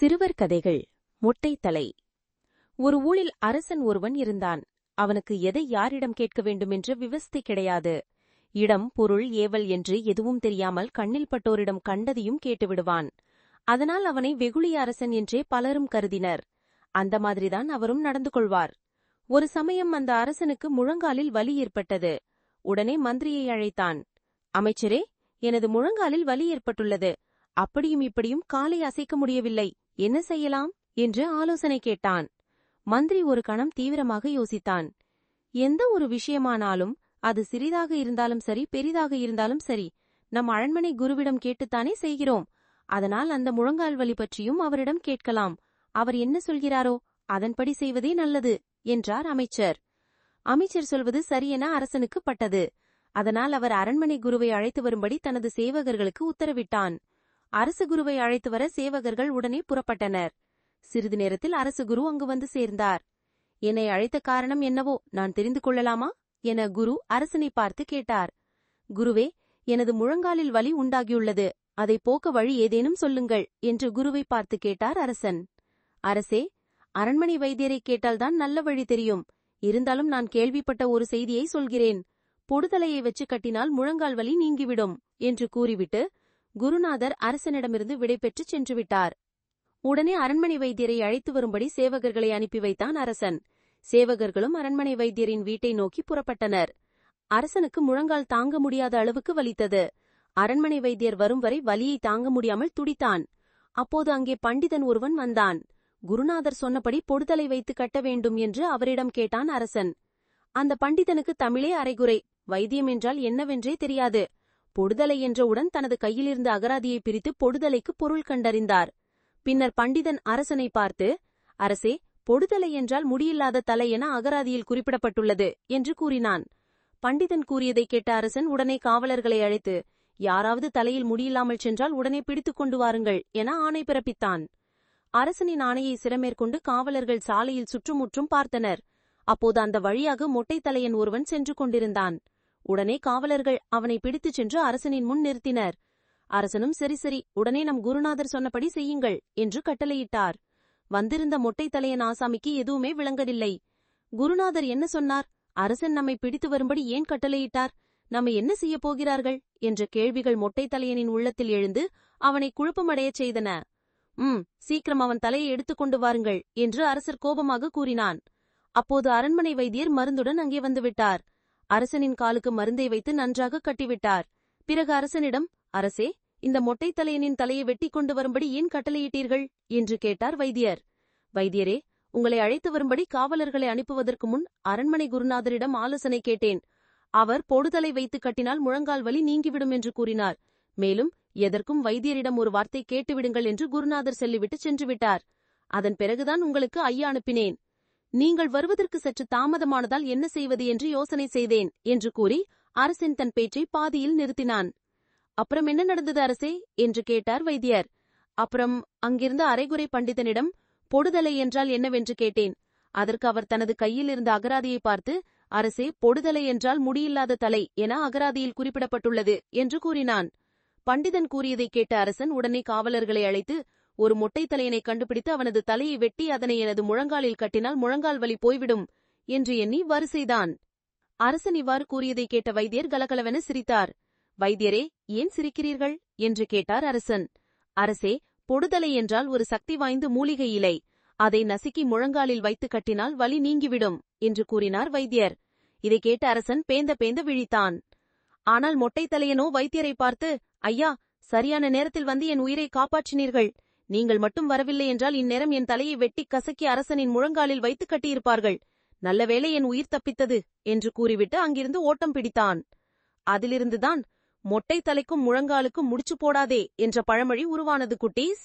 சிறுவர் கதைகள். மொட்டைத்தலை. ஒரு ஊரில் அரசன் ஒருவன் இருந்தான். அவனுக்கு எதை யாரிடம் கேட்க வேண்டுமென்று விவஸ்தை கிடையாது. இடம், பொருள், ஏவல் என்று எதுவும் தெரியாமல் கண்ணில் பட்டோரிடம் கண்டதையும் கேட்டுவிடுவான். அதனால் அவனை வெகுளி அரசன் என்றே பலரும் கருதினர். அந்த மாதிரிதான் அவரும் நடந்து கொள்வார். ஒரு சமயம் அந்த அரசனுக்கு முழங்காலில் வலி ஏற்பட்டது. உடனே மந்திரியை அழைத்தான். அமைச்சரே, எனது முழங்காலில் வலி ஏற்பட்டுள்ளது. அப்படியும் இப்படியும் காலை அசைக்க முடியவில்லை, என்ன செய்யலாம் என்று ஆலோசனை கேட்டான். மந்திரி ஒரு கணம் தீவிரமாக யோசித்தான். எந்த ஒரு விஷயமானாலும் அது சிறிதாக இருந்தாலும் சரி, பெரிதாக இருந்தாலும் சரி, நம் அரண்மனை குருவிடம் கேட்டுத்தானே செய்கிறோம். அதனால் அந்த முழங்கால் வலி பற்றியும் அவரிடம் கேட்கலாம். அவர் என்ன சொல்கிறாரோ அதன்படி செய்வதே நல்லது என்றார் அமைச்சர். அமைச்சர் சொல்வது சரியென அரசனுக்கு பட்டது. அதனால் அவர் அரண்மனை குருவை அழைத்து வரும்படி தனது சேவகர்களுக்கு உத்தரவிட்டான். அரசு குருவை அழைத்து வர சேவகர்கள் உடனே புறப்பட்டனர். சிறிது நேரத்தில் அரசு குரு அங்கு வந்து சேர்ந்தார். என்னை அழைத்த காரணம் என்னவோ நான் தெரிந்து கொள்ளலாமா என குரு அரசனை பார்த்து கேட்டார். குருவே, எனது முழங்காலில் வலி உண்டாகியுள்ளது, அதை போக்க வழி ஏதேனும் சொல்லுங்கள் என்று குருவை பார்த்து கேட்டார் அரசன். அரசே, அரண்மனை வைத்தியரை கேட்டால்தான் நல்ல வழி தெரியும். இருந்தாலும் நான் கேள்விப்பட்ட ஒரு செய்தியை சொல்கிறேன். பொடுதலையை வச்சு கட்டினால் முழங்கால் வலி நீங்கிவிடும் என்று கூறிவிட்டு குருநாதர் அரசனிடமிருந்து விடைபெற்று சென்றுவிட்டார். உடனே அரண்மனை வைத்தியரை அழைத்து வரும்படி சேவகர்களை அனுப்பி வைத்தான் அரசன். சேவகர்களும் அரண்மனை வைத்தியரின் வீட்டை நோக்கி புறப்பட்டனர். அரசனுக்கு முழங்கால் தாங்க முடியாத அளவுக்கு வலித்தது. அரண்மனை வைத்தியர் வரும் வரை வலியை தாங்க முடியாமல் துடித்தான். அப்போது அங்கே பண்டிதன் ஒருவன் வந்தான். குருநாதர் சொன்னபடி பொடுதலை வைத்து கட்ட வேண்டும் என்று அவரிடம் கேட்டான் அரசன். அந்த பண்டிதனுக்கு தமிழே அரைகுறை, வைத்தியம் என்றால் என்னவென்றே தெரியாது. பொடுதலை என்றவுடன் தனது கையிலிருந்த அகராதியை பிரித்து பொடுதலைக்கு பொருள் கண்டறிந்தார். பின்னர் பண்டிதன் அரசனை பார்த்து, அரசே, பொடுதலை என்றால் முடியில்லாத தலை என அகராதியில் குறிப்பிடப்பட்டுள்ளது என்று கூறினான். பண்டிதன் கூறியதை கேட்ட அரசன் உடனே காவலர்களை அழைத்து, யாராவது தலையில் முடியில்லாமல் சென்றால் உடனே பிடித்துக் கொண்டு வாருங்கள் என ஆணை பிறப்பித்தான். அரசனின் ஆணையை சிரமேற்கொண்டு காவலர்கள் சாலையில் சுற்றுமுற்றும் பார்த்தனர். அப்போது அந்த வழியாக மொட்டைத்தலையன் ஒருவன் சென்று கொண்டிருந்தான். உடனே காவலர்கள் அவனை பிடித்துச் சென்று அரசனின் முன் நிறுத்தினர். அரசனும் சரி சரி, உடனே நம் குருநாதர் சொன்னபடி செய்யுங்கள் என்று கட்டளையிட்டார். வந்திருந்த மொட்டைத்தலையன் ஆசாமிக்கு எதுவுமே விளங்கவில்லை. குருநாதர் என்ன சொன்னார், அரசன் நம்மை பிடித்து வரும்படி ஏன் கட்டளையிட்டார், நம்மை என்ன செய்ய போகிறார்கள் என்ற கேள்விகள் மொட்டைத்தலையனின் உள்ளத்தில் எழுந்து அவனை குழப்பமடையச் செய்தன. சீக்கிரம் அவன் தலையை எடுத்துக்கொண்டு வாருங்கள் என்று அரசர் கோபமாக கூறினான். அப்போது அரண்மனை வைத்தியர் மருந்துடன் அங்கே வந்துவிட்டார். அரசனின் காலுக்கு மருந்தை வைத்து நன்றாக கட்டிவிட்டார். பிறகு அரசனிடம், அரசே, இந்த மொட்டைத்தலையனின் தலையை வெட்டி கொண்டு வரும்படி ஏன் கட்டளையிட்டீர்கள் என்று கேட்டார் வைத்தியர். வைத்தியரே, உங்களை அழைத்து வரும்படி காவலர்களை அனுப்புவதற்கு முன் அரண்மனை குருநாதரிடம் ஆலோசனை கேட்டேன். அவர் பொடுதலை வைத்து கட்டினால் முழங்கால் வலி நீங்கிவிடும் என்று கூறினார். மேலும் எதற்கும் வைத்தியரிடம் ஒரு வார்த்தை கேட்டுவிடுங்கள் என்று குருநாதர் சொல்லிவிட்டு சென்றுவிட்டார். அதன் பிறகுதான் உங்களுக்கு ஐயா அனுப்பினேன். நீங்கள் வருவதற்கு சற்று தாமதமானதால் என்ன செய்வது என்று யோசனை செய்தேன் என்று கூறி அரசன் தன் பேச்சை பாதியில் நிறுத்தினான். அப்புறம் என்ன நடந்தது அரசே என்று கேட்டார் வைத்தியர். அப்புறம் அங்கிருந்த அரைகுறை பண்டிதனிடம் பொடுதலை என்றால் என்னவென்று கேட்டேன். அதற்கு அவர் தனது கையில் இருந்த அகராதியை பார்த்து, அரசே, பொடுதலை என்றால் முடியில்லாத தலை என அகராதியில் குறிப்பிடப்பட்டுள்ளது என்று கூறினான். பண்டிதன் கூறியதை கேட்ட அரசன் உடனே காவலர்களை அழைத்து, ஒரு மொட்டைத்தலையனை கண்டுபிடித்து அவனது தலையை வெட்டி அதனை எனது முழங்காலில் கட்டினால் முழங்கால் வலி போய்விடும் என்று எண்ணி வருசெய்தான். அரசன் இவ்வாறு கூறியதை கேட்ட வைத்தியர் கலகலவென சிரித்தார். வைத்தியரே, ஏன் சிரிக்கிறீர்கள் என்று கேட்டார் அரசன். அரசே, பொடுதலை என்றால் ஒரு சக்தி வாய்ந்த மூலிகை இலை. அதை நசுக்கி முழங்காலில் வைத்து கட்டினால் வலி நீங்கிவிடும் என்று கூறினார் வைத்தியர். இதை கேட்ட அரசன் பேந்த பேந்த விழித்தான். ஆனால் மொட்டைத்தலையனோ வைத்தியரை பார்த்து, ஐயா, சரியான நேரத்தில் வந்து என் உயிரை காப்பாற்றினீர்கள். நீங்கள் மட்டும் வரவில்லை என்றால் இந்நேரம் என் தலையை வெட்டி கசக்கி அரசனின் முழங்காலில் வைத்து கட்டியிருப்பார்கள். நல்லவேளை என் உயிர் தப்பித்தது என்று கூறிவிட்டு அங்கிருந்து ஓட்டம் பிடித்தான். அதிலிருந்துதான் மொட்டை தலைக்கும் முழங்காலுக்கும் முடிச்சு போடாதே என்ற பழமொழி உருவானது குட்டீஸ்.